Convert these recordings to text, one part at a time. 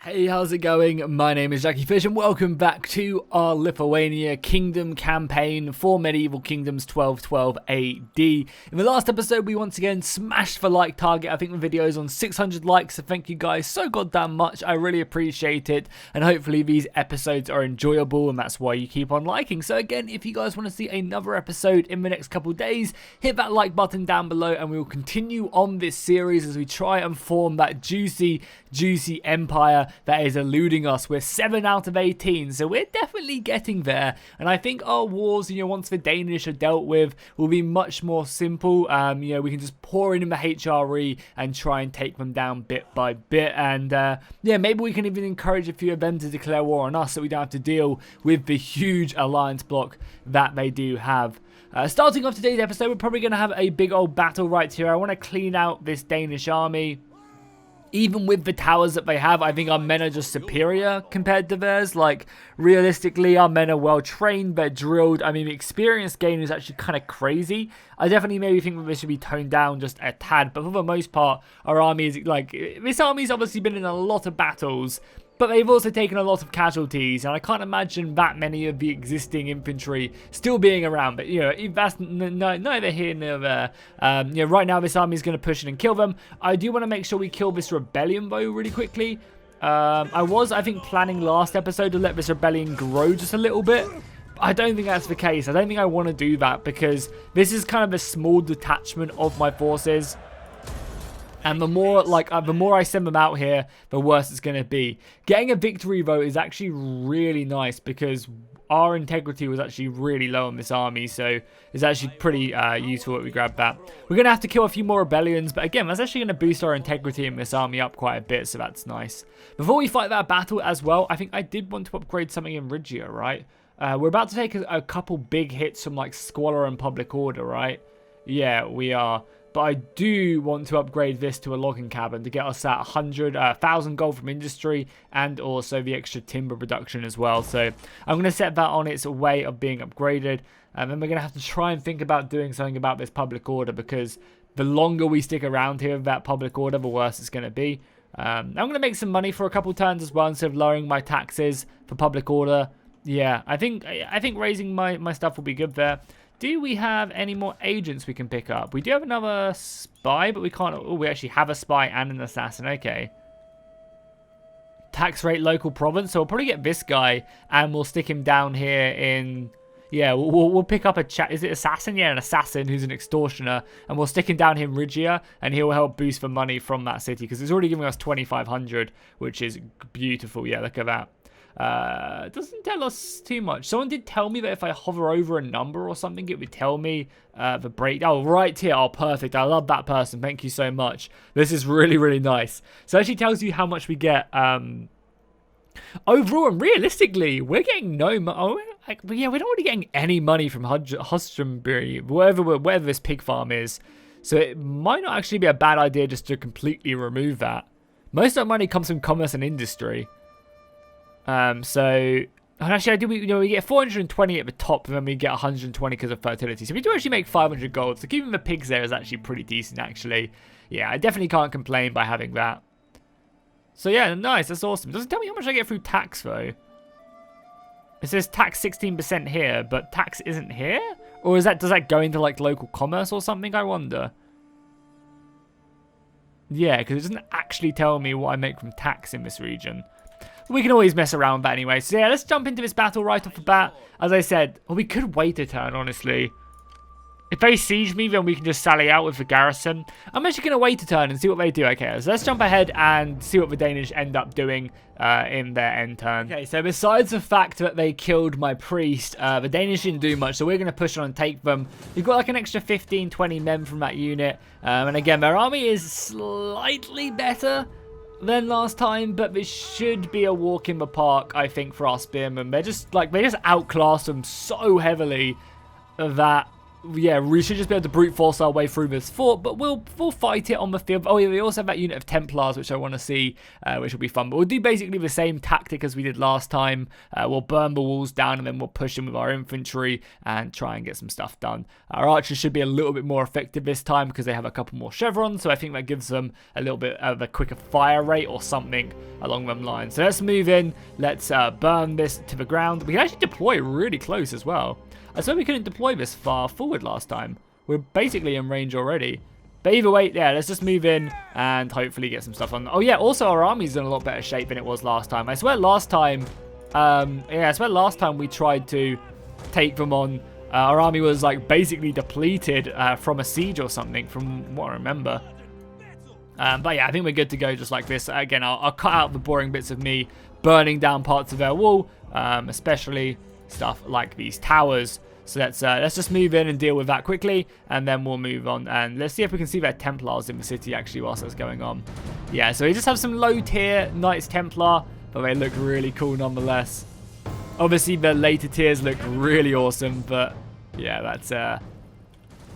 Hey, how's it going? My name is Jackie Fish and welcome back to our Lithuania Kingdom campaign for Medieval Kingdoms 1212 AD. In the last episode, we once again smashed the like target. I think the video is on 600 likes, so thank you guys so goddamn much. I really appreciate it, and hopefully these episodes are enjoyable, and that's why you keep on liking. So again, if you guys want to see another episode in the next couple days, hit that like button down below, and we will continue on this series as we try and form that juicy empire that is eluding us. We're 7 out of 18, so we're definitely getting there, and I think our wars, once the Danish are dealt with, will be much more simple. We can just pour in the HRE and try and take them down bit by bit, and maybe we can even encourage a few of them to declare war on us so we don't have to deal with the huge alliance block that they do have. Starting off today's episode, we're probably going to have a big old battle right here. I want to clean out this Danish army. Even with the towers that they have, I think our men are just superior compared to theirs. Like, realistically, our men are well trained, they're drilled. I mean, the experience gain is actually kind of crazy. I definitely maybe think that this should be toned down just a tad, but for the most part, our army is, this army's obviously been in a lot of battles, but they've also taken a lot of casualties, and I can't imagine that many of the existing infantry still being around. But, that's neither here nor there. Right now this army is going to push in and kill them. I do want to make sure we kill this rebellion, though, really quickly. I think, planning last episode to let this rebellion grow just a little bit. I don't think that's the case. I don't think I want to do that, because this is kind of a small detachment of my forces. And the more I send them out here, the worse it's going to be. Getting a victory, though, is actually really nice, because our integrity was actually really low on this army. So it's actually pretty useful that we grabbed that. We're going to have to kill a few more rebellions. But again, that's actually going to boost our integrity in this army up quite a bit. So that's nice. Before we fight that battle as well, I think I did want to upgrade something in Rigia, right? We're about to take a couple big hits from like Squalor and Public Order, right? Yeah, we are. But I do want to upgrade this to a logging cabin to get us that 1,000 gold from industry, and also the extra timber production as well. So I'm going to set that on its way of being upgraded. And then we're going to have to try and think about doing something about this public order, because the longer we stick around here with that public order, the worse it's going to be. I'm going to make some money for a couple turns as well, instead of lowering my taxes for public order. Yeah, I think raising my stuff will be good there. Do we have any more agents we can pick up? We do have another spy, but we can't. Oh, we actually have a spy and an assassin. Okay. Tax rate local province. So we'll probably get this guy, and we'll stick him down here in. Yeah, we'll pick up a chat. Is it assassin? Yeah, an assassin who's an extortioner, and we'll stick him down here in Rigia, and he'll help boost the money from that city, because it's already giving us 2,500, which is beautiful. Yeah, look at that. Doesn't tell us too much. Someone did tell me that if I hover over a number or something, it would tell me the break. Oh, right here. Oh, perfect. I love that person. Thank you so much. This is really, really nice. So it actually tells you how much we get overall, and realistically, we're getting no money. We're not really getting any money from Hustonbury, wherever this pig farm is. So it might not actually be a bad idea just to completely remove that. Most of our money comes from commerce and industry. And actually, we get 420 at the top, and then we get 120 because of fertility. So we do actually make 500 gold. So keeping the pigs there is actually pretty decent, actually. Yeah, I definitely can't complain by having that. So yeah, nice. That's awesome. It doesn't tell me how much I get through tax, though. It says tax 16% here, but tax isn't here? Or does that go into like local commerce or something, I wonder? Yeah, because it doesn't actually tell me what I make from tax in this region. We can always mess around with that anyway. So yeah, let's jump into this battle right off the bat. As I said, well, we could wait a turn, honestly. If they siege me, then we can just sally out with the garrison. I'm actually going to wait a turn and see what they do. Okay, so let's jump ahead and see what the Danish end up doing in their end turn. Okay, so besides the fact that they killed my priest, the Danish didn't do much, so we're going to push on and take them. We've got like an extra 15, 20 men from that unit. And again, their army is slightly better than last time, but this should be a walk in the park, I think, for our spearmen. They just outclass them so heavily that yeah, we should just be able to brute force our way through this fort, but we'll fight it on the field. Oh yeah, we also have that unit of Templars, which I want to see, which will be fun. But we'll do basically the same tactic as we did last time. We'll burn the walls down, and then we'll push in with our infantry and try and get some stuff done. Our archers should be a little bit more effective this time because they have a couple more chevrons, so I think that gives them a little bit of a quicker fire rate or something along them lines. So let's move in. Let's burn this to the ground. We can actually deploy really close as well. I said we couldn't deploy this far forward last time. We're basically in range already. But either way, yeah, let's just move in and hopefully get some stuff on. Oh yeah, also our army's in a lot better shape than it was last time. I swear last time, we tried to take them on. Our army was like basically depleted from a siege or something, from what I remember. But yeah, I think we're good to go just like this. Again, I'll cut out the boring bits of me burning down parts of their wall, especially stuff like these towers. So let's just move in and deal with that quickly, and then we'll move on. And let's see if we can see their Templars in the city actually whilst that's going on. Yeah, so we just have some low tier Knights Templar, but they look really cool nonetheless. Obviously the later tiers look really awesome, but yeah, that's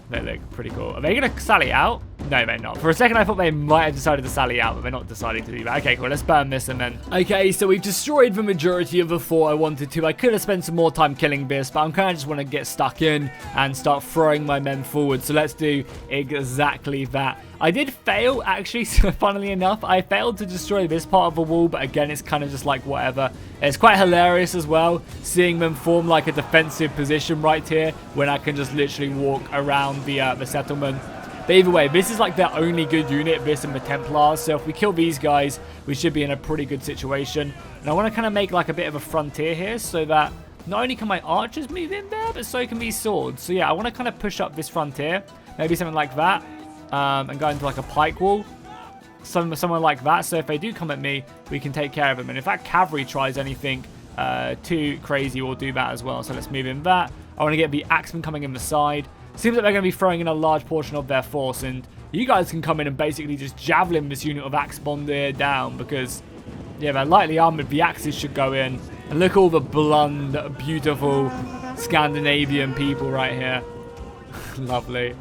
they look pretty cool. Are they gonna sally out? No, they're not. For a second, I thought they might have decided to sally out, but they're not deciding to do that. Okay, cool. Let's burn this and then... Okay, so we've destroyed the majority of the fort I wanted to. I could have spent some more time killing this, but I'm kind of just want to get stuck in and start throwing my men forward. So let's do exactly that. I did fail, actually, so funnily enough. I failed to destroy this part of the wall, but again, it's kind of just like whatever. It's quite hilarious as well, seeing them form like a defensive position right here when I can just literally walk around the settlement. But either way, this is like their only good unit, this and the Templars. So if we kill these guys, we should be in a pretty good situation. And I want to kind of make like a bit of a frontier here so that not only can my archers move in there, but so can these swords. So yeah, I want to kind of push up this frontier. Maybe something like that. And go into like a pike wall. Somewhere like that. So if they do come at me, we can take care of them. And if that cavalry tries anything too crazy, we'll do that as well. So let's move in that. I want to get the axemen coming in the side. Seems like they're going to be throwing in a large portion of their force, and you guys can come in and basically just javelin this unit of axe bombardier down, because yeah, they're lightly armored. The axes should go in, and look at all the blonde, beautiful Scandinavian people right here. Lovely.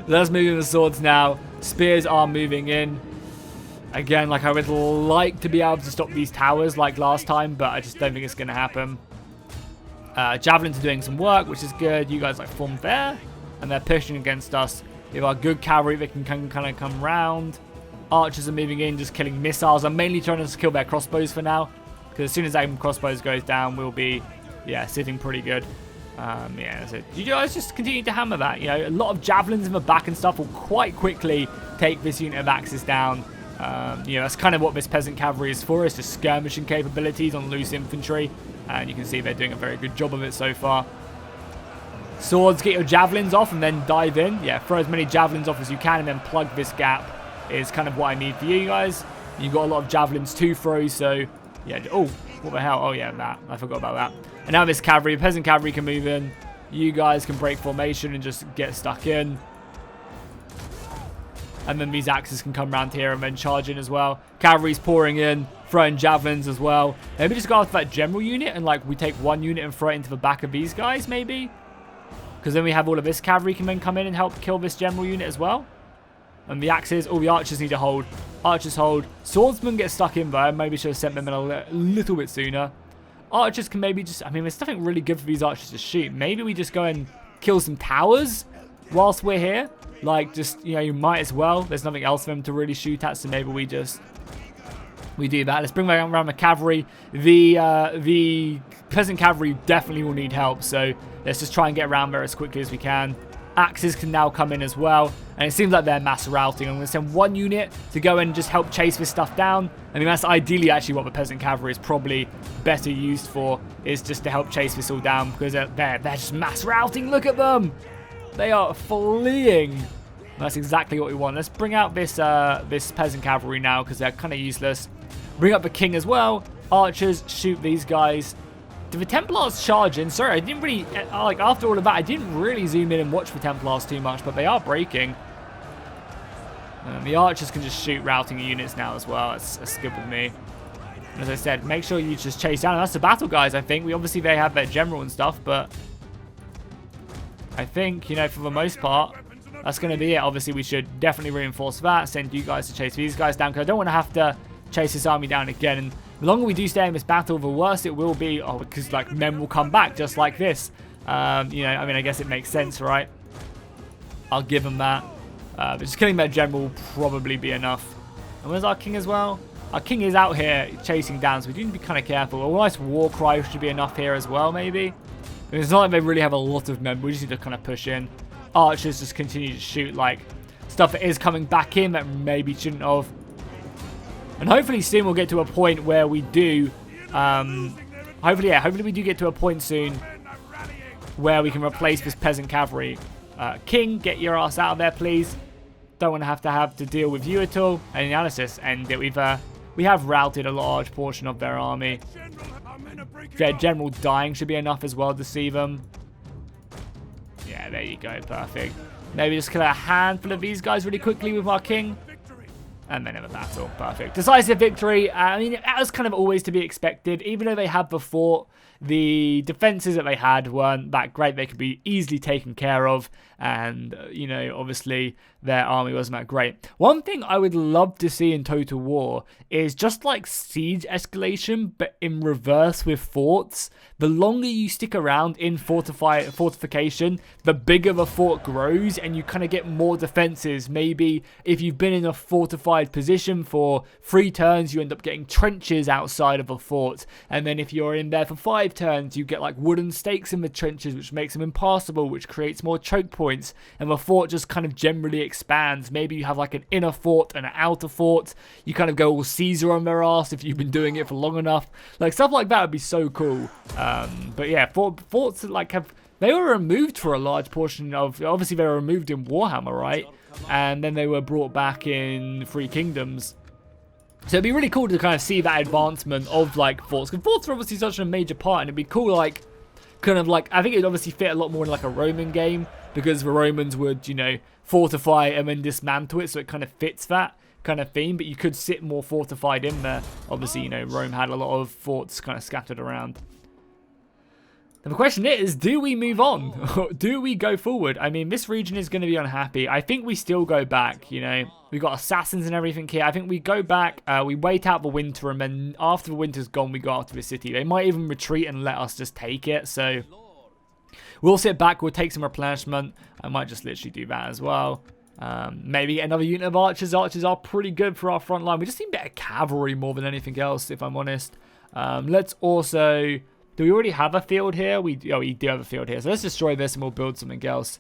Let's move in the swords now. Spears are moving in. Again, like I would like to be able to stop these towers like last time, but I just don't think it's going to happen. Javelins are doing some work, which is good. You guys like form there. And they're pushing against us. We have our good cavalry that can kind of come round. Archers are moving in, just killing missiles. I'm mainly trying to kill their crossbows for now, because as soon as that crossbows goes down, we'll be, yeah, sitting pretty good. Yeah, that's it. You guys just continue to hammer that. You know, a lot of javelins in the back and stuff will quite quickly take this unit of axes down. You know, that's kind of what this peasant cavalry is for, is just skirmishing capabilities on loose infantry. And you can see they're doing a very good job of it so far. Swords, get your javelins off and then dive in. Yeah, throw as many javelins off as you can and then plug this gap is kind of what I need for you guys. You've got a lot of javelins to throw, so yeah. Oh, what the hell? Oh yeah, that. I forgot about that. And now this cavalry, peasant cavalry can move in. You guys can break formation and just get stuck in. And then these axes can come around here and then charge in as well. Cavalry's pouring in, throwing javelins as well. Maybe just go after that general unit and like we take one unit and throw it into the back of these guys maybe. Because then we have all of this cavalry can then come in and help kill this general unit as well. And the axes, all the archers need to hold. Archers hold. Swordsmen get stuck in though. Maybe should have sent them in a little bit sooner. Archers can maybe just, I mean, there's nothing really good for these archers to shoot. Maybe we just go and kill some towers whilst we're here. Like, just, you know, you might as well. There's nothing else for them to really shoot at, so maybe we do that. Let's bring around the cavalry. The peasant cavalry definitely will need help, so let's just try and get around there as quickly as we can. Axes can now come in as well, and it seems like they're mass routing. I'm going to send one unit to go and just help chase this stuff down. I mean, that's ideally actually what the peasant cavalry is probably better used for, is just to help chase this all down, because they're just mass routing. Look at them! They are fleeing. That's exactly what we want. Let's bring out this peasant cavalry now, because they're kind of useless. Bring up the king as well. Archers, shoot these guys. Do the Templars charge in? Sorry, I didn't really, like, after all of that, I didn't really zoom in and watch the Templars too much, but they are breaking. The archers can just shoot routing units now as well. That's good with me. And as I said, make sure you just chase down. And that's the battle, guys, I think. Obviously, they have their general and stuff, but I think, you know, for the most part, that's going to be it. Obviously, we should definitely reinforce that. Send you guys to chase these guys down, because I don't want to have to chase this army down again. And the longer we do stay in this battle, the worse it will be. Oh, because, like, men will come back just like this. You know, I mean, I guess it makes sense, right? I'll give them that. But just killing their general will probably be enough. And where's our king as well? Our king is out here chasing down, so we do need to be kind of careful. A nice war cry should be enough here as well, maybe. I mean, it's not like they really have a lot of men. We just need to kind of push in. Archers just continue to shoot, like, stuff that is coming back in that maybe shouldn't have. And hopefully soon we'll get to a point where we do, hopefully we do get to a point soon where we can replace this peasant cavalry. King, get your ass out of there, please. Don't want to have to deal with you at all. And analysis, and we have routed a large portion of their army. Their general dying should be enough as well to see them. Yeah, there you go, perfect. Maybe just kill a handful of these guys really quickly with our king. And then have a battle, perfect. Decisive victory. I mean, that was kind of always to be expected. Even though they had the fort, the defenses that they had weren't that great. They could be easily taken care of. And, you know, obviously their army wasn't that great. One thing I would love to see in Total War is just like siege escalation, but in reverse with forts. The longer you stick around in fortification, the bigger the fort grows and you kind of get more defenses. Maybe if you've been in a fortified position for 3 turns, you end up getting trenches outside of a fort. And then if you're in there for 5 turns, you get like wooden stakes in the trenches, which makes them impassable, which creates more choke points. And the fort just kind of generally expands. Maybe you have like an inner fort and an outer fort. You kind of go all Caesar on their ass if you've been doing it for long enough. Like stuff like that would be so cool. But yeah, forts like they were removed for a large portion of, obviously they were removed in Warhammer, right? And then they were brought back in Three Kingdoms. So it'd be really cool to kind of see that advancement of like forts, because forts are obviously such a major part, and it'd be cool like kind of like, I think it'd obviously fit a lot more in like a Roman game, because the Romans would, you know, fortify and then dismantle it, so it kind of fits that kind of theme. But you could sit more fortified in there. Obviously, you know, Rome had a lot of forts kind of scattered around. And the question is, do we move on? Do we go forward? I mean, this region is going to be unhappy. I think we still go back, you know. We've got assassins and everything here. I think we go back, we wait out the winter, and then after the winter's gone, we go after the city. They might even retreat and let us just take it, so we'll sit back, we'll take some replenishment. I might just literally do that as well. Maybe another unit of archers. Archers are pretty good for our front line. We just need better cavalry more than anything else, if I'm honest. Let's also... Do we already have a field here? We do have a field here. So let's destroy this and we'll build something else.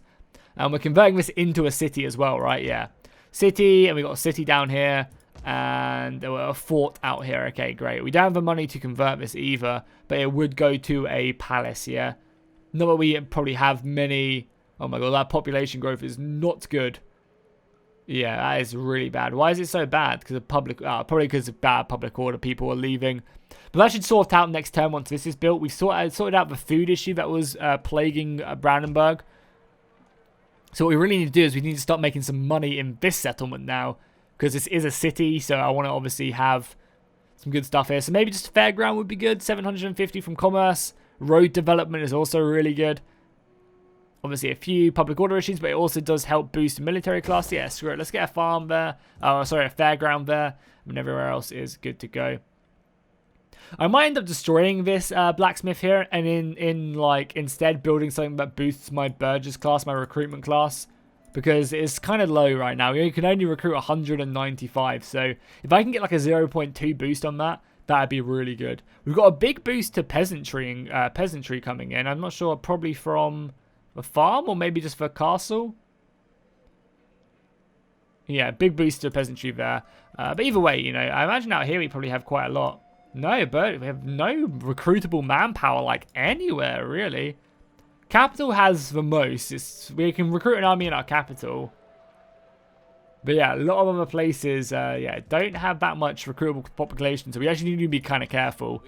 And we're converting this into a city as well, right? Yeah. City, and we got a city down here. And a fort out here. Okay, great. We don't have the money to convert this either. But it would go to a palace, yeah. Not that we probably have many... Oh my god, that population growth is not good. Yeah, that is really bad. Why is it so bad? Because of public... probably because of bad public order. People are leaving. But that should sort out next term once this is built. We've sorted out the food issue that was plaguing Brandenburg. So what we really need to do is we need to start making some money in this settlement now. Because this is a city, so I want to obviously have some good stuff here. So maybe just a fairground would be good. 750 from commerce. Road development is also really good. Obviously a few public order issues, but it also does help boost military class. Yeah, screw it. Let's get a farm there. Oh, sorry, a fairground there. And everywhere else is good to go. I might end up destroying this blacksmith here, and instead building something that boosts my Burgess class, my recruitment class, because it's kind of low right now. You can only recruit 195, so if I can get like a 0.2 boost on that, that'd be really good. We've got a big boost to peasantry coming in. I'm not sure, probably from the farm or maybe just for castle. Yeah, big boost to peasantry there. But either way, you know, I imagine out here we probably have quite a lot. No, but we have no recruitable manpower like anywhere, really. Capital has the most. We can recruit an army in our capital. But yeah, a lot of other places, yeah, don't have that much recruitable population. So we actually need to be kind of careful.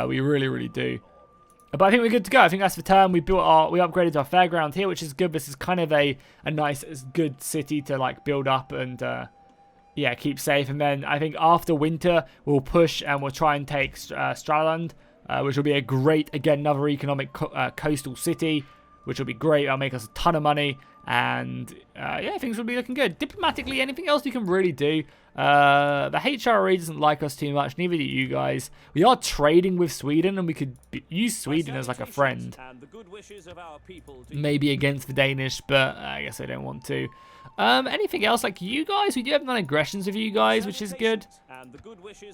We really, really do. But I think we're good to go. I think that's the turn. We upgraded our fairground here, which is good. This is kind of a nice, good city to like build up and... yeah, keep safe. And then I think after winter, we'll push and we'll try and take Straland, which will be a great, again, another economic coastal city. which will be great. That'll make us a ton of money, and yeah, things will be looking good. Diplomatically, anything else we can really do? The HRE doesn't like us too much, neither do you guys. We are trading with Sweden, and we could use Sweden as like a friend. Maybe against the Danish, but I guess I don't want to. Anything else? Like you guys, we do have non-aggressions with you guys, which is good.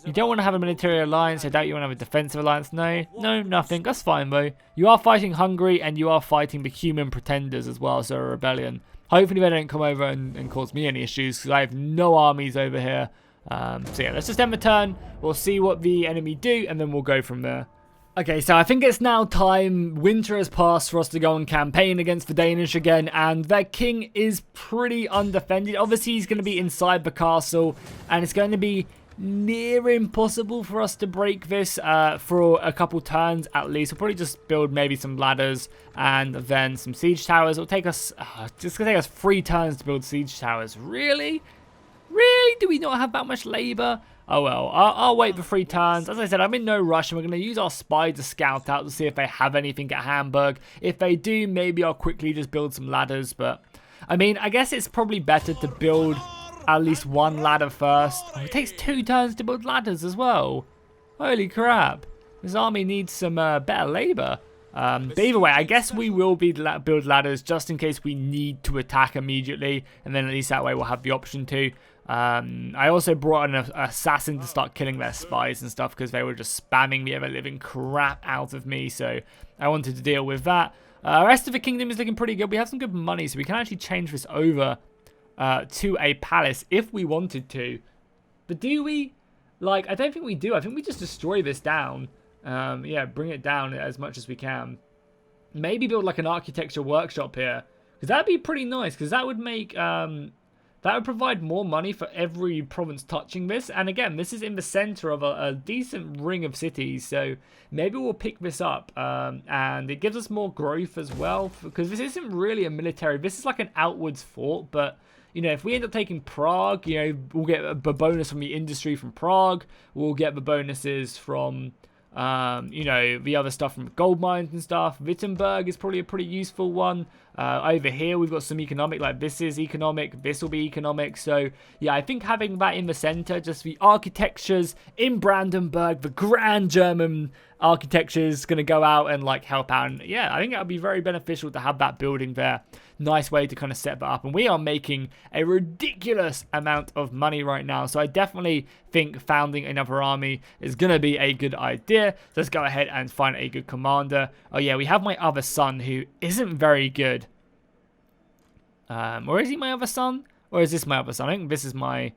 You don't want to have a military alliance. I doubt you want to have a defensive alliance. No, nothing. That's fine though. You are fighting Hungary, and you are fighting the human pretenders as well, so a rebellion. Hopefully they don't come over and cause me any issues, because I have no armies over here. So yeah, let's just end the turn. We'll see what the enemy do, and then we'll go from there. Okay, so I think it's now time. Winter has passed for us to go on campaign against the Danish again, and their king is pretty undefended. Obviously, he's going to be inside the castle, and it's going to be near impossible for us to break this for a couple turns at least. We'll probably just build maybe some ladders and then some siege towers. It'll take us, just going to take us 3 turns to build siege towers. Really? Really? Do we not have that much labor? Oh well, I'll wait for 3 turns. As I said, I'm in no rush, and we're going to use our spy to scout out to see if they have anything at Hamburg. If they do, maybe I'll quickly just build some ladders, but I mean, I guess it's probably better to build at least 1 ladder first. Oh, it takes 2 turns to build ladders as well. Holy crap. This army needs some better labor. But either way, I guess we will build ladders just in case we need to attack immediately, and then at least that way we'll have the option to. I also brought an assassin to start killing their spies and stuff, because they were just spamming the ever-living crap out of me, so I wanted to deal with that. The rest of the kingdom is looking pretty good. We have some good money, so we can actually change this over to a palace if we wanted to. But do we? Like, I don't think we do. I think we just destroy this down. Yeah, bring it down as much as we can. Maybe build like an architecture workshop here, because that'd be pretty nice, because that would make that would provide more money for every province touching this. And again, this is in the center of a decent ring of cities, so maybe we'll pick this up. And it gives us more growth as well, because this isn't really a military. This is like an outwards fort, but you know, if we end up taking Prague, you know, we'll get a bonus from the industry from Prague. We'll get the bonuses from you know, the other stuff from gold mines and stuff. Wittenberg is probably a pretty useful one. Over here we've got some economic, like this is economic, this will be economic. So yeah, I think having that in the center, just the architectures in Brandenburg, the grand German architecture is going to go out and like help out. And yeah, I think that would be very beneficial to have that building there. Nice way to kind of set that up. And we are making a ridiculous amount of money right now, so I definitely think founding another army is going to be a good idea. So let's go ahead and find a good commander. Oh yeah, we have my other son who isn't very good. Or is he my other son? Or is this my other son? I think this is my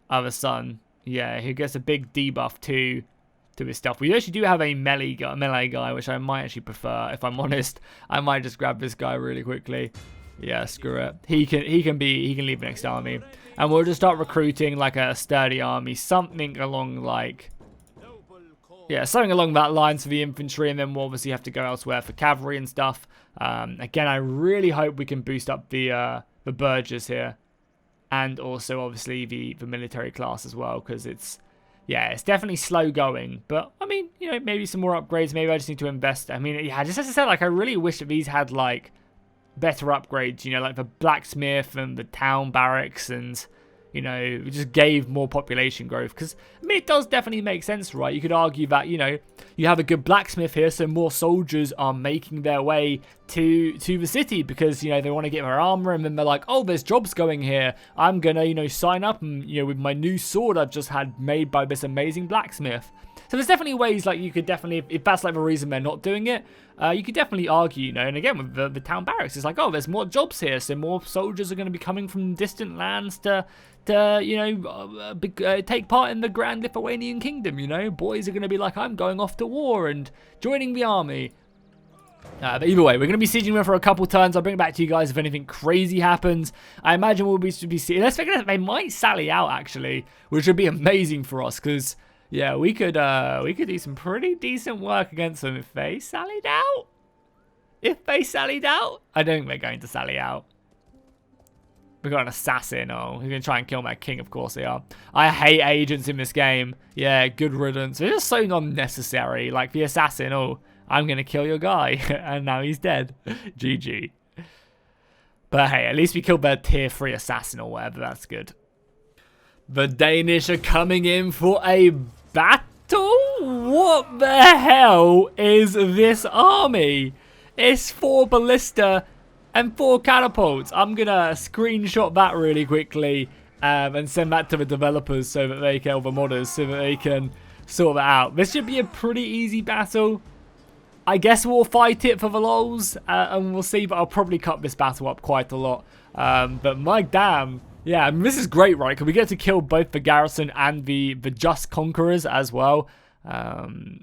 other son. Yeah, who gets a big debuff to his stuff. We actually do have a melee guy, which I might actually prefer. If I'm honest, I might just grab this guy really quickly. Yeah, screw it. He can leave the next army, and we'll just start recruiting like a sturdy army, something along like, yeah, something along that lines for the infantry, and then we'll obviously have to go elsewhere for cavalry and stuff. Again, I really hope we can boost up the burghers here, and also obviously the military class as well, because it's definitely slow going. But I mean, you know, maybe some more upgrades. Maybe I just need to invest. I mean, yeah, just as I said, like I really wish that these had like better upgrades, you know, like the blacksmith and the town barracks, and you know, it just gave more population growth. Because I mean, it does definitely make sense, right? You could argue that, you know, you have a good blacksmith here, so more soldiers are making their way to the city, because you know they want to get their armor, and then they're like, oh, there's jobs going here, I'm gonna, you know, sign up, and you know, with my new sword I've just had made by this amazing blacksmith. So there's definitely ways, like, you could definitely, if that's like the reason they're not doing it, you could definitely argue, you know, and again, with the town barracks, it's like, oh, there's more jobs here, so more soldiers are going to be coming from distant lands to you know, take part in the Grand Lithuanian Kingdom, you know. Boys are going to be like, I'm going off to war and joining the army. But either way, we're going to be sieging them for a couple turns. I'll bring it back to you guys if anything crazy happens. I imagine we'll be sieging. Let's figure out, they might sally out, actually, which would be amazing for us, because yeah, we could do some pretty decent work against them if they sallied out. If they sallied out, I don't think they're going to sally out. We got an assassin. Oh, he's going to try and kill my king. Of course they are. I hate agents in this game. Yeah, good riddance. They're just so unnecessary. Like the assassin. Oh, I'm going to kill your guy. And now he's dead. GG. But hey, at least we killed their tier 3 assassin or whatever. That's good. The Danish are coming in for a battle? What the hell is this army? It's 4 ballista and 4 catapults. I'm going to screenshot that really quickly and send that to the developers so that they can, or the modders, so that they can sort that out. This should be a pretty easy battle. I guess we'll fight it for the lols and we'll see, but I'll probably cut this battle up quite a lot. But my damn, yeah, I mean, this is great, right? Because we get to kill both the garrison and the just conquerors as well.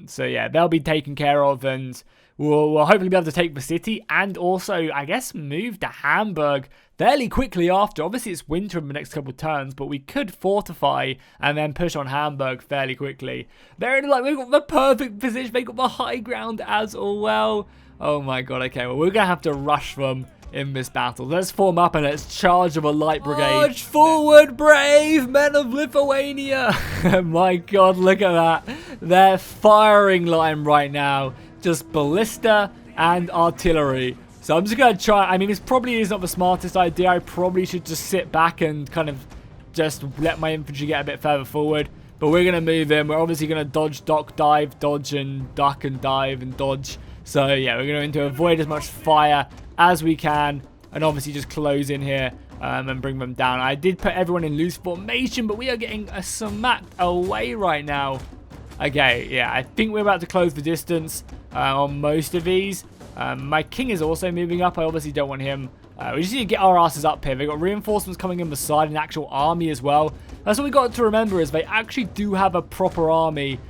So yeah, they'll be taken care of, and we'll hopefully be able to take the city and also, I guess, move to Hamburg fairly quickly after. Obviously, it's winter in the next couple of turns, but we could fortify and then push on Hamburg fairly quickly. They're in, like, we've got the perfect position. They got the high ground as well. Oh my god, okay, well, we're going to have to rush them in this battle. Let's form up and let's charge of a light brigade. March forward, brave men of Lithuania. My god, look at that. They're firing line right now. Just ballista and artillery. So I'm just going to try. I mean, this probably is not the smartest idea. I probably should just sit back and kind of just let my infantry get a bit further forward. But we're going to move in. We're obviously going to dodge, dive, dodge, and duck and dive and dodge. So yeah, we're going to avoid as much fire as we can. And obviously just close in here and bring them down. I did put everyone in loose formation, but we are getting smacked away right now. Okay, yeah, I think we're about to close the distance on most of these. My king is also moving up. I obviously don't want him. We just need to get our asses up here. They've got reinforcements coming in beside an actual army as well. That's what we got to remember, is they actually do have a proper army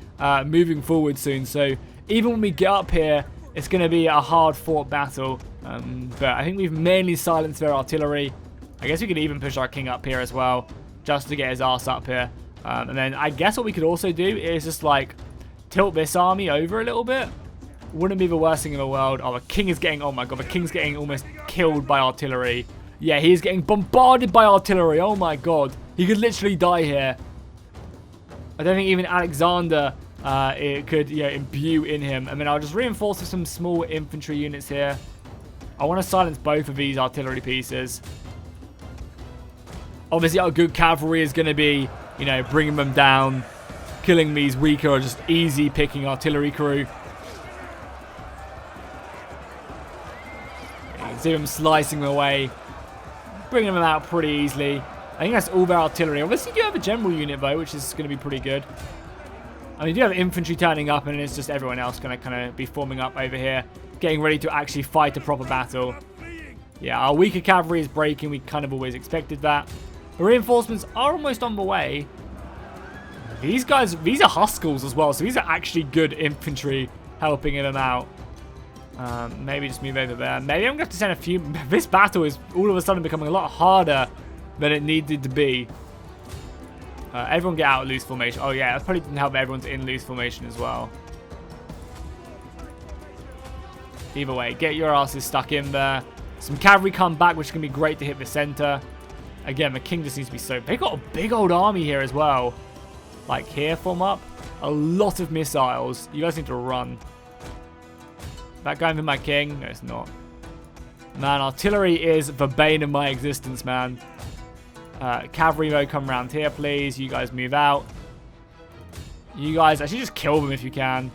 moving forward soon. So even when we get up here, it's going to be a hard-fought battle. But I think we've mainly silenced their artillery. I guess we could even push our king up here as well, just to get his ass up here. And then I guess what we could also do is just, like, tilt this army over a little bit. Wouldn't be the worst thing in the world. Oh, the king is getting... Oh, my God. The king's getting almost killed by artillery. Yeah, he's getting bombarded by artillery. Oh, my God. He could literally die here. I don't think even Alexander it could, imbue in him. I mean, I'll just reinforce with some small infantry units here. I want to silence both of these artillery pieces. Obviously, our good cavalry is going to be, bringing them down. Killing these weaker or just easy picking artillery crew. You can see them slicing them away. Bringing them out pretty easily. I think that's all their artillery. Obviously, you do have a general unit, though, which is going to be pretty good. I mean, you do have infantry turning up, and it's just everyone else going to kind of be forming up over here. Getting ready to actually fight a proper battle. Yeah, our weaker cavalry is breaking. We kind of always expected that. The reinforcements are almost on the way. These guys, these are Huskels as well, so these are actually good infantry helping them out. Maybe just move over there. Maybe I'm going to have to send a few... This battle is all of a sudden becoming a lot harder than it needed to be. Everyone get out of loose formation. Oh yeah, that probably didn't help everyone's in loose formation as well. Either way, get your asses stuck in there. Some cavalry come back, which is going to be great to hit the center. Again, the king just needs to be so... They got a big old army here as well. Like here, form up. A lot of missiles. You guys need to run. That going with my king? No, it's not. Man, artillery is the bane of my existence, man. Cavalry mode, come around here, please. You guys move out. You guys actually just kill them if you can.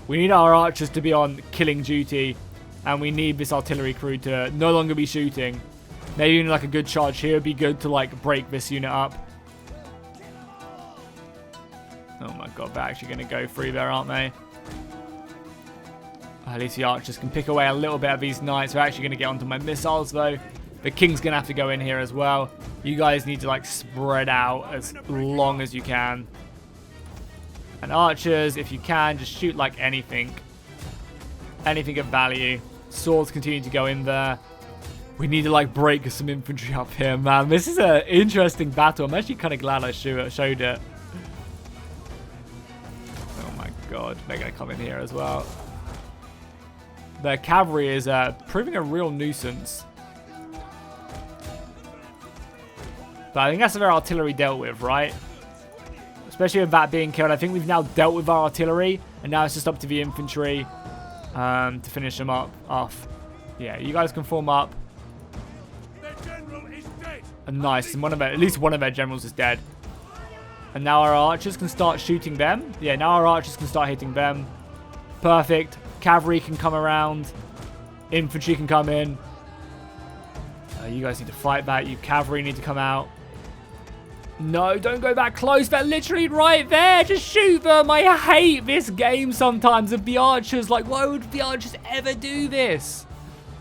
We need our archers to be on killing duty. And we need this artillery crew to no longer be shooting. Maybe even like a good charge here would be good to like break this unit up. Oh my god, they're actually going to go through there, aren't they? At least the archers can pick away a little bit of these knights. We're actually going to get onto my missiles though. The king's going to have to go in here as well. You guys need to like spread out as long as you can. And archers, if you can, just shoot like anything. Anything of value. Swords continue to go in there. We need to like break some infantry up here, man. This is an interesting battle. I'm actually kind of glad I showed it. Oh my god, they're going to come in here as well. Their cavalry is proving a real nuisance. But I think that's their artillery dealt with, right? Let's Especially with that being killed. I think we've now dealt with our artillery. And now it's just up to the infantry to finish them off. Yeah, you guys can form up. Their general is dead. And nice. And at least one of their generals is dead. And now our archers can start shooting them. Yeah, now our archers can start hitting them. Perfect. Cavalry can come around. Infantry can come in. You guys need to fight that. You cavalry need to come out. No, don't go that close. They're literally right there. Just shoot them. I hate this game sometimes of the archers. Like, why would the archers ever do this?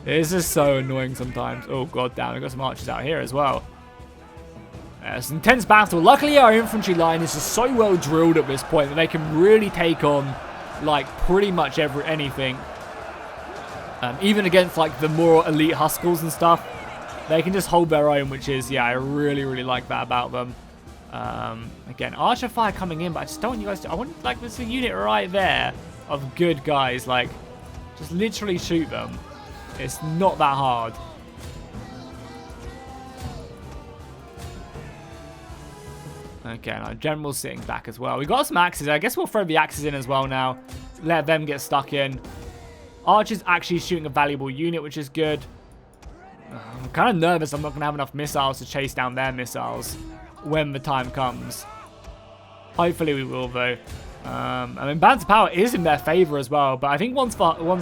This is so annoying sometimes. Oh, god damn. I've got some archers out here as well. It's an intense battle. Luckily, our infantry line is just so well drilled at this point that they can really take on, like, pretty much anything. Even against, like, the more elite Huskels and stuff. They can just hold their own, which is, yeah, I really, really like that about them. Again, archer fire coming in, but I just don't want you guys to... I want, like, there's a unit right there of good guys. Like, just literally shoot them. It's not that hard. Okay, our general's sitting back as well. We got some axes. I guess we'll throw the axes in as well now. Let them get stuck in. Archer's actually shooting a valuable unit, which is good. I'm kind of nervous I'm not going to have enough missiles to chase down their missiles when the time comes. Hopefully we will, though. I mean, balance of power is in their favor as well, but I think once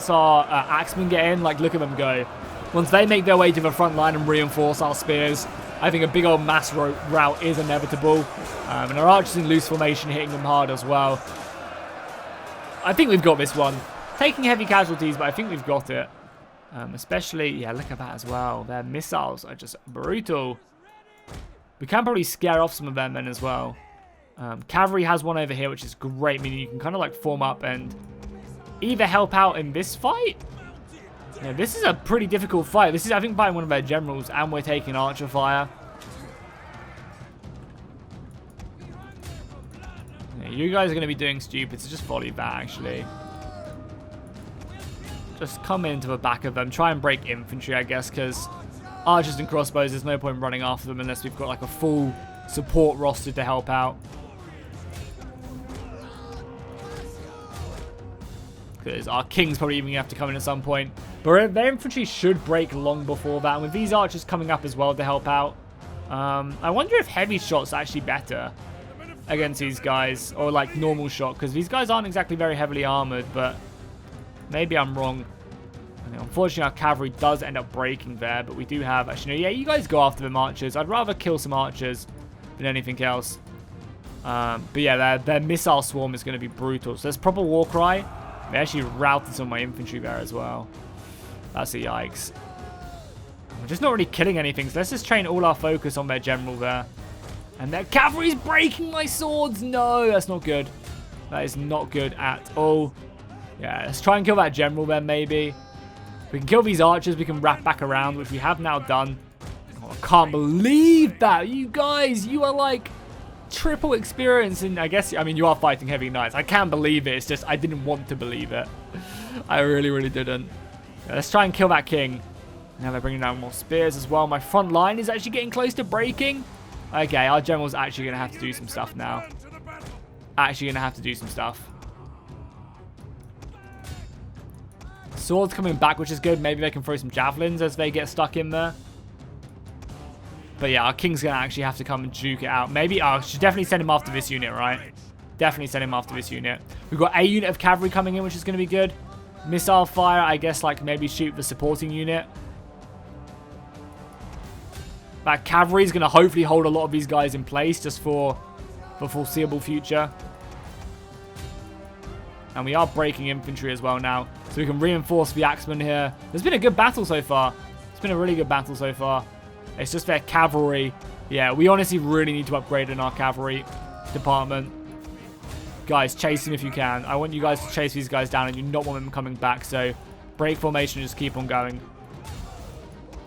our axemen get in, like, look at them go. Once they make their way to the front line and reinforce our spears, I think a big old mass rout is inevitable. And our archers in loose formation hitting them hard as well. I think we've got this one. Taking heavy casualties, but I think we've got it. Especially, yeah, look at that as well. Their missiles are just brutal. We can probably scare off some of them then as well. Cavalry has one over here, which is great, meaning you can kind of like form up and either help out in this fight. Yeah, this is a pretty difficult fight. This is, I think, fighting one of their generals, and we're taking archer fire. Yeah, you guys are going to be doing stupid, so just volley that, actually. Just come into the back of them. Try and break infantry, I guess, because archers and crossbows, there's no point running after them unless we've got like a full support roster to help out. Because our king's probably even going to have to come in at some point. But their infantry should break long before that. And with these archers coming up as well to help out, I wonder if heavy shot's actually better against these guys. Or like normal shot. Because these guys aren't exactly very heavily armored, but... maybe I'm wrong. Unfortunately, our cavalry does end up breaking there, but we do have... actually, no, yeah, you guys go after them archers. I'd rather kill some archers than anything else. But yeah, their missile swarm is going to be brutal. So there's proper war cry. They actually routed some of my infantry there as well. That's a yikes. We're just not really killing anything, so let's just train all our focus on their general there. And their cavalry's breaking my swords! No, that's not good. That is not good at all. Yeah, let's try and kill that general then, maybe. If we can kill these archers, we can wrap back around, which we have now done. Oh, I can't believe that. You guys, you are like triple experience in, I guess, I mean, you are fighting heavy knights. I can't believe it. It's just, I didn't want to believe it. I really, really didn't. Yeah, let's try and kill that king. Now they're bringing down more spears as well. My front line is actually getting close to breaking. Okay, our general's actually going to have to do some stuff now. Actually going to have to do some stuff. Swords coming back, which is good. Maybe they can throw some javelins as they get stuck in there. But yeah, our king's going to actually have to come and duke it out. Maybe, I should definitely send him after this unit, right? Definitely send him after this unit. We've got a unit of cavalry coming in, which is going to be good. Missile fire, I guess, like maybe shoot the supporting unit. That cavalry is going to hopefully hold a lot of these guys in place just for the foreseeable future. And we are breaking infantry as well now. So we can reinforce the axemen here. There's been a good battle so far. It's been a really good battle so far. It's just their cavalry. Yeah, we honestly really need to upgrade in our cavalry department. Guys, chase them if you can. I want you guys to chase these guys down and you not want them coming back. So break formation, just keep on going.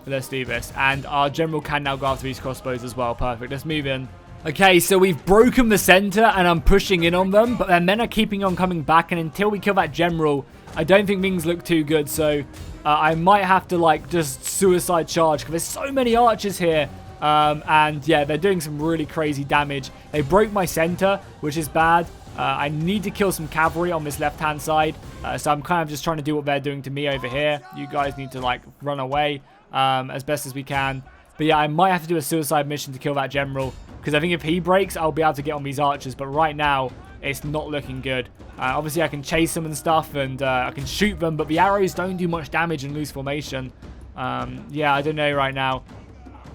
Let's do this. And our general can now go after these crossbows as well. Perfect. Let's move in. Okay, so we've broken the center and I'm pushing in on them, but their men are keeping on coming back, and until we kill that general, I don't think things look too good. So I might have to like just suicide charge because there's so many archers here And yeah, they're doing some really crazy damage. They broke my center, which is bad. I need to kill some cavalry on this left-hand side. So I'm kind of just trying to do what they're doing to me over here. You guys need to, like, run away as best as we can. But yeah, I might have to do a suicide mission to kill that general. Because I think if he breaks, I'll be able to get on these archers. But right now, it's not looking good. Obviously, I can chase them and stuff. And I can shoot them. But the arrows don't do much damage in loose formation. Yeah, I don't know right now.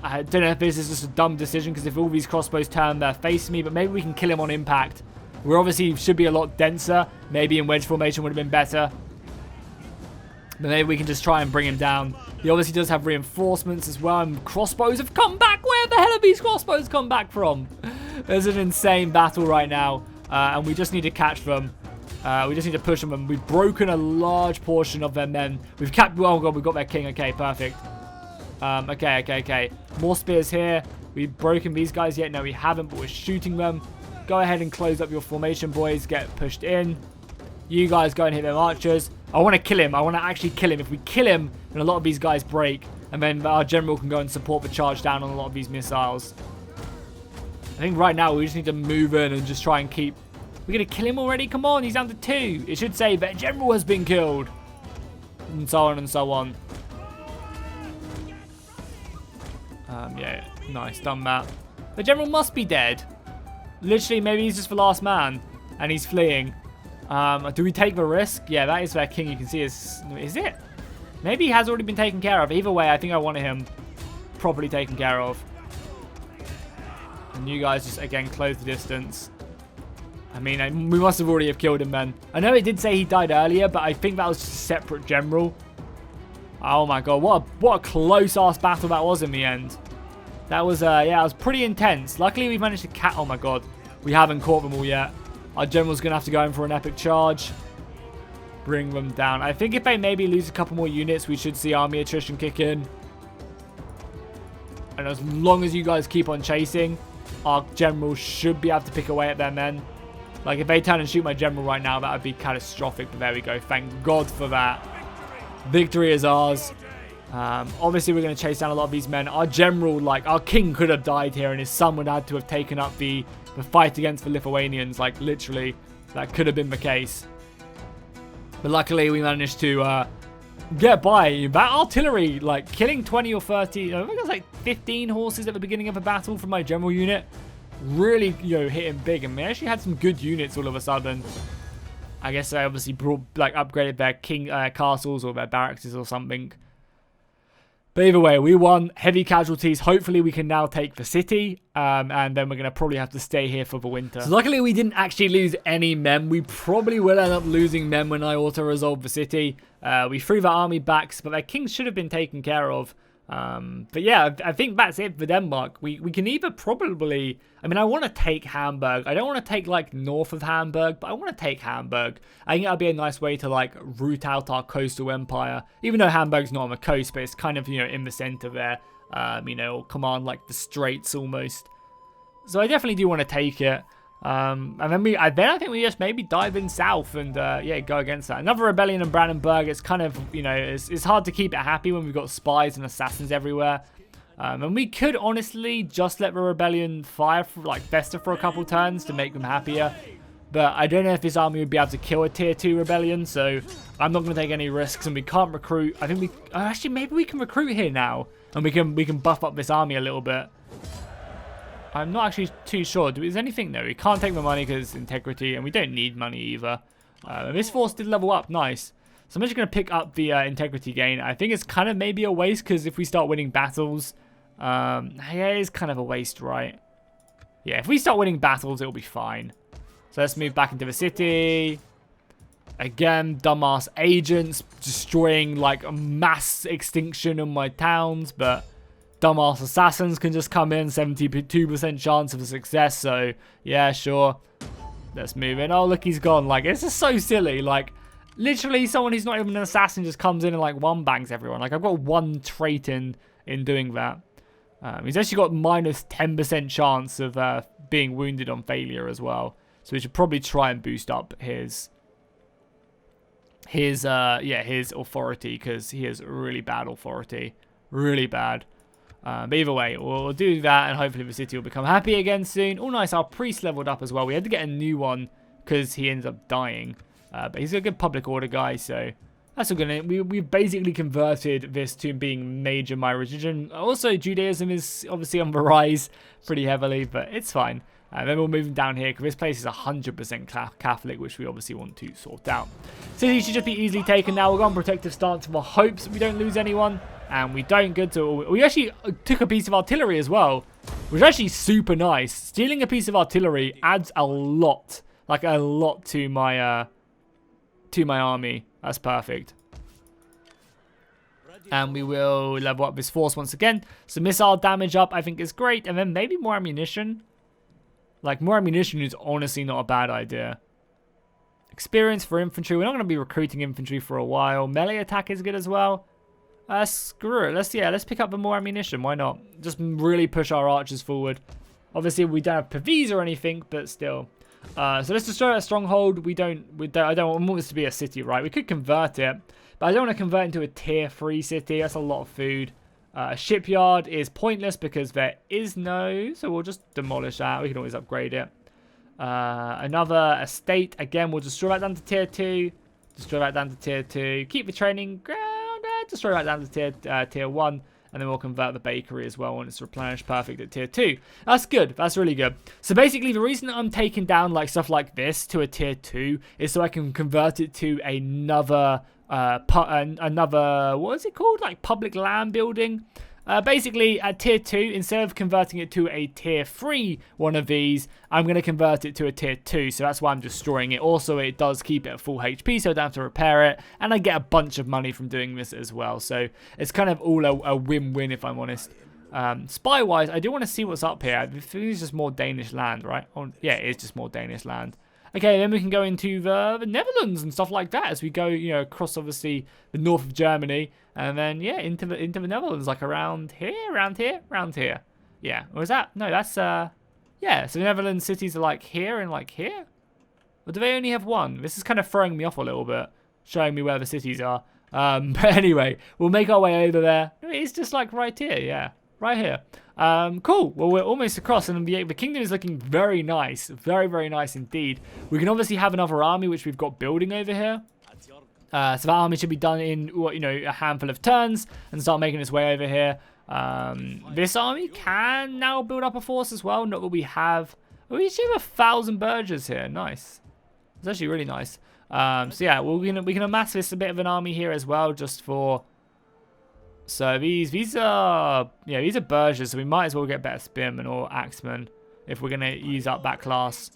I don't know if this is just a dumb decision. Because if all these crossbows turn, they're facing me. But maybe we can kill him on impact. We obviously should be a lot denser. Maybe in wedge formation would have been better. But maybe we can just try and bring him down. He obviously does have reinforcements as well. And crossbows have come back. Where the hell have these crossbows come back from? There's an insane battle right now. And we just need to catch them. We just need to push them. And we've broken a large portion of their men. We've capped... Oh, God, we've got their king. Okay, perfect. Okay. More spears here. We've broken these guys yet? No, we haven't, but we're shooting them. Go ahead and close up your formation, boys. Get pushed in. You guys go and hit them archers. I want to kill him. I want to actually kill him. If we kill him, then a lot of these guys break. And then our general can go and support the charge down on a lot of these missiles. I think right now we just need to move in and just try and keep... We're going to kill him already? Come on, he's down to 2. It should say that general has been killed. And so on and so on. Yeah, nice. Done that. The general must be dead. Literally, maybe he's just the last man. And he's fleeing. Do we take the risk? Yeah, that is their king. You can see is it? Maybe he has already been taken care of. Either way, I think I wanted him properly taken care of. And you guys just, again, close the distance. I mean, we must have already have killed him then. I know it did say he died earlier, but I think that was just a separate general. Oh my god, what a close-ass battle that was in the end. That was, yeah, it was pretty intense. Luckily, we managed to oh my god. We haven't caught them all yet. Our general's going to have to go in for an epic charge. Bring them down. I think if they maybe lose a couple more units, we should see army attrition kick in. And as long as you guys keep on chasing, our general should be able to pick away at their men. Like, if they turn and shoot my general right now, that would be catastrophic. But there we go. Thank God for that. Victory is ours. Obviously, we're going to chase down a lot of these men. Our general, like, our king could have died here, and his son would have had to have taken up the fight against the Lithuanians. Like, literally, that could have been the case. But luckily, we managed to get by. That artillery, like, killing 20 or 30, I think it was like 15 horses at the beginning of a battle from my general unit. Really, you know, hitting big. And we actually had some good units all of a sudden. I guess I obviously upgraded their king castles or their barracks or something. But either way, we won. Heavy casualties. Hopefully, we can now take the city. And then we're going to probably have to stay here for the winter. So luckily, we didn't actually lose any men. We probably will end up losing men when I auto-resolve the city. We threw the army back, but their kings should have been taken care of. But yeah, I think that's it for Denmark. We can either probably... I mean, I want to take Hamburg. I don't want to take, like, north of Hamburg, but I want to take Hamburg. I think that'd be a nice way to, like, root out our coastal empire. Even though Hamburg's not on the coast, but it's kind of, you know, in the center there. You know, command, like, the straits almost. So I definitely do want to take it. And then I think we just maybe dive in south and, yeah, go against that. Another rebellion in Brandenburg. It's kind of, you know, it's hard to keep it happy when we've got spies and assassins everywhere. And we could honestly just let the rebellion fire, fester for a couple turns to make them happier. But I don't know if this army would be able to kill a tier 2 rebellion, so I'm not going to take any risks. And we can't recruit. I think we actually maybe we can recruit here now, and we can buff up this army a little bit. I'm not actually too sure. Is anything? No, we can't take the money because it's integrity, and we don't need money either. And this force did level up, nice. So I'm just going to pick up the integrity gain. I think it's kind of maybe a waste because if we start winning battles, yeah, it is kind of a waste, right? Yeah, if we start winning battles, it'll be fine. So let's move back into the city. Again, dumbass agents destroying like a mass extinction of my towns, but dumbass assassins can just come in, 72% chance of a success, so yeah, sure. Let's move in. Oh, look, he's gone. Like, this is so silly. Like, literally someone who's not even an assassin just comes in and like one bangs everyone. Like, I've got one trait in doing that. He's actually got minus 10% chance of being wounded on failure as well. So we should probably try and boost up his authority, because he has really bad authority. Really bad. But either way, we'll do that, and hopefully the city will become happy again soon. Oh, nice. Our priest leveled up as well. We had to get a new one because he ends up dying. But he's a good public order guy, so that's all good. We've basically converted this to being major my religion. Also, Judaism is obviously on the rise pretty heavily, but it's fine. Then we'll move down here because this place is 100% Catholic, which we obviously want to sort out. City should just be easily taken now. We'll go on protective stance with hopes we don't lose anyone. And we don't. Good to. We actually took a piece of artillery as well, which is actually super nice. Stealing a piece of artillery adds a lot, like a lot to my army. That's perfect. And we will level up this force once again. So missile damage up, I think, is great. And then maybe more ammunition. Like, more ammunition is honestly not a bad idea. Experience for infantry. We're not going to be recruiting infantry for a while. Melee attack is good as well. Screw it. Let's pick up the more ammunition. Why not? Just really push our archers forward. Obviously, we don't have Pavis or anything, but still. So let's destroy a stronghold. I don't want this to be a city, right? We could convert it, but I don't want to convert it into a tier 3 city. That's a lot of food. A shipyard is pointless because there is no, so we'll just demolish that. We can always upgrade it. Another estate. Again, we'll destroy that down to tier 2. Destroy that down to tier 2. Keep the training ground. Destroy that down to tier 1. And then we'll convert the bakery as well when it's replenished perfect at tier 2. That's good. That's really good. So basically, the reason that I'm taking down like stuff like this to a tier 2 is so I can convert it to another, what is it called? Like public land building. Basically, at tier 2, instead of converting it to a tier 3 one of these, I'm going to convert it to a tier 2. So that's why I'm destroying it. Also, it does keep it at full HP, so I don't have to repair it. And I get a bunch of money from doing this as well. So it's kind of all a win-win, if I'm honest. Spy-wise, I do want to see what's up here. I think it's just more Danish land, right? Oh, yeah, it is just more Danish land. Okay, then we can go into the Netherlands and stuff like that as we go, you know, across obviously the north of Germany, and then yeah, into the Netherlands, like around here. Yeah, or is that? No, that's yeah. So the Netherlands cities are like here and like here. Or do they only have one? This is kind of throwing me off a little bit, showing me where the cities are. But anyway, we'll make our way over there. It's just like right here, yeah. Right here. Cool. Well, we're almost across, and the kingdom is looking very nice. Very, very nice indeed. We can obviously have another army, which we've got building over here. So that army should be done in, you know, a handful of turns and start making its way over here. This army can now build up a force as well. Not that we have. We actually have 1,000 burghers here. Nice. It's actually really nice. So yeah, we can amass this a bit of an army here as well, just for. So these are burghers, so we might as well get better spearmen or axemen if we're gonna use up that class,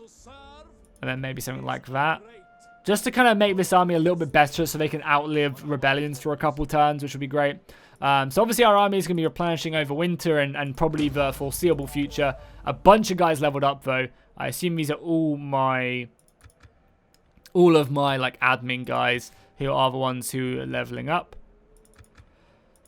and then maybe something like that, just to kind of make this army a little bit better, so they can outlive rebellions for a couple turns, which would be great. So obviously our army is gonna be replenishing over winter and probably the foreseeable future. A bunch of guys leveled up though. I assume these are all of my like admin guys who are the ones who are leveling up.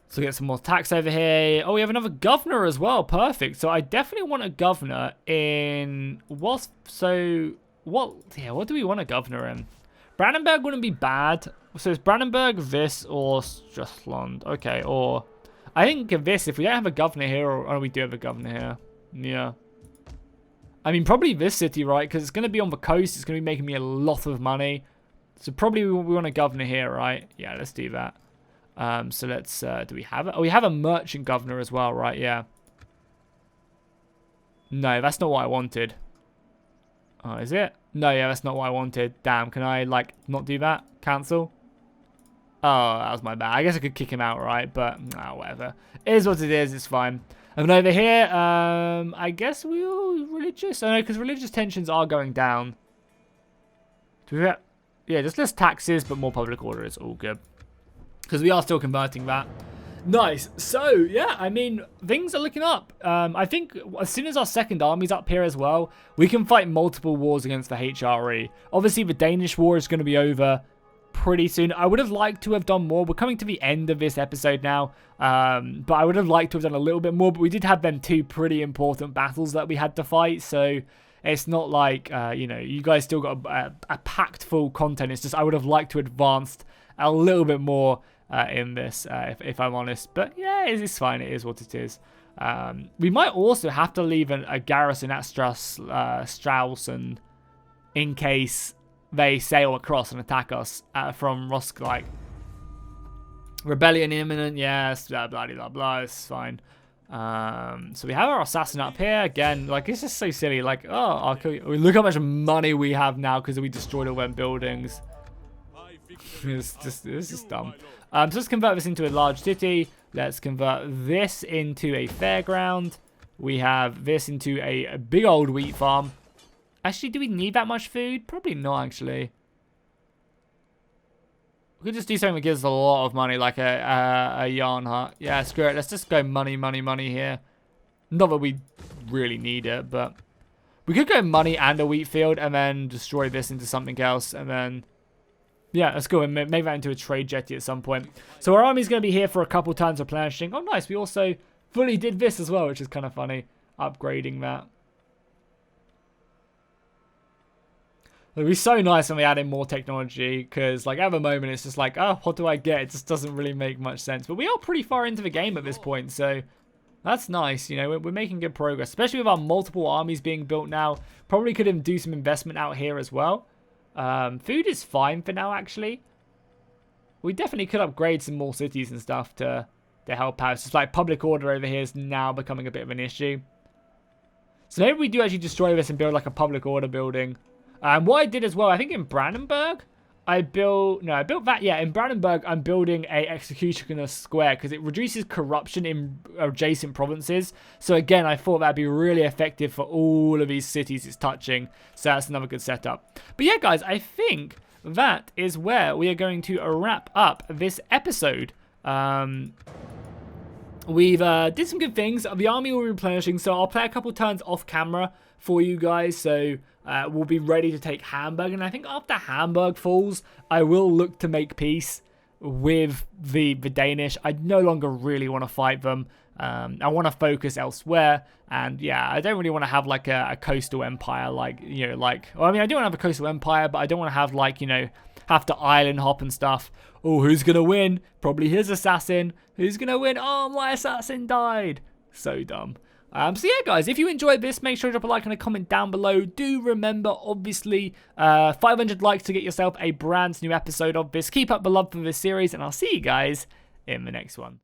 So get some more tax over here. Oh, we have another governor as well. Perfect. So I definitely want a governor in what do we want a governor in? Brandenburg wouldn't be bad. So it's Brandenburg, this, or Strasland. Okay, or I think this, if we don't have a governor here, or we do have a governor here. Yeah. I mean, probably this city, right? Because it's going to be on the coast. It's going to be making me a lot of money. So probably we want a governor here, right? Yeah, let's do that. So let's, do we have it? Oh, we have a merchant governor as well, right? Yeah. No, that's not what I wanted. Oh, is it? No, yeah, that's not what I wanted. Damn, can I, like, not do that? Cancel? Oh, that was my bad. I guess I could kick him out, right? But, whatever. It is what it is. It's fine. And then over here, I guess we'll religious. I know, because religious tensions are going down. Do we have... Yeah, just less taxes, but more public order is all good. Because we are still converting that. Nice. So, yeah, I mean, things are looking up. I think as soon as our second army's up here as well, we can fight multiple wars against the HRE. Obviously, the Danish war is going to be over pretty soon. I would have liked to have done more. We're coming to the end of this episode now. But I would have liked to have done a little bit more. But we did have them 2 pretty important battles that we had to fight. So it's not like, you know, you guys still got a packed full content. It's just I would have liked to advance a little bit more in this, if I'm honest. But yeah, it's fine. It is what it is. We might also have to leave a garrison at Stralsund in case they sail across and attack us from Roskilde. Rebellion imminent, yes, blah, blah, blah, blah, it's fine. So we have our assassin up here. Again, like, it's just so silly. Like, oh, look how much money we have now because we destroyed all them buildings. This is dumb. So let's convert this into a large city. Let's convert this into a fairground. We have this into a big old wheat farm. Actually, do we need that much food? Probably not, actually. We could just do something that gives us a lot of money, like a yarn hut. Yeah, screw it. Let's just go money, money, money here. Not that we really need it, but we could go money and a wheat field and then destroy this into something else. And then, yeah, let's go and make that into a trade jetty at some point. So our army's going to be here for a couple turns replenishing. Oh, nice. We also fully did this as well, which is kind of funny. Upgrading that. It'd be so nice when we add in more technology, because like at the moment it's just like, oh, what do I get? It just doesn't really make much sense. But we are pretty far into the game at this point, so that's nice. You know, we're making good progress, especially with our multiple armies being built now. Probably could do some investment out here as well. Food is fine for now, actually. We definitely could upgrade some more cities and stuff to help out. It's just like public order over here is now becoming a bit of an issue. So maybe we do actually destroy this and build like a public order building. What I did as well, I think in Brandenburg, I built that, yeah, in Brandenburg, I'm building a executioner square because it reduces corruption in adjacent provinces. So again, I thought that'd be really effective for all of these cities it's touching. So that's another good setup. But yeah, guys, I think that is where we are going to wrap up this episode. We've did some good things. The army will be replenishing, so I'll play a couple turns off camera for you guys. So we'll be ready to take Hamburg, and I think after Hamburg falls, I will look to make peace with the Danish. I no longer really want to fight them. I want to focus elsewhere, and yeah, I don't really want to have like a coastal empire, like, you know, like, well, I mean, I don't want to have a coastal empire, but I don't want to have, like, you know, have to island hop and stuff. Oh, who's gonna win? Probably his assassin. Who's gonna win? Oh, my assassin died. So dumb. So yeah, guys, if you enjoyed this, make sure to drop a like and a comment down below. Do remember, obviously, 500 likes to get yourself a brand new episode of this. Keep up the love for this series, and I'll see you guys in the next one.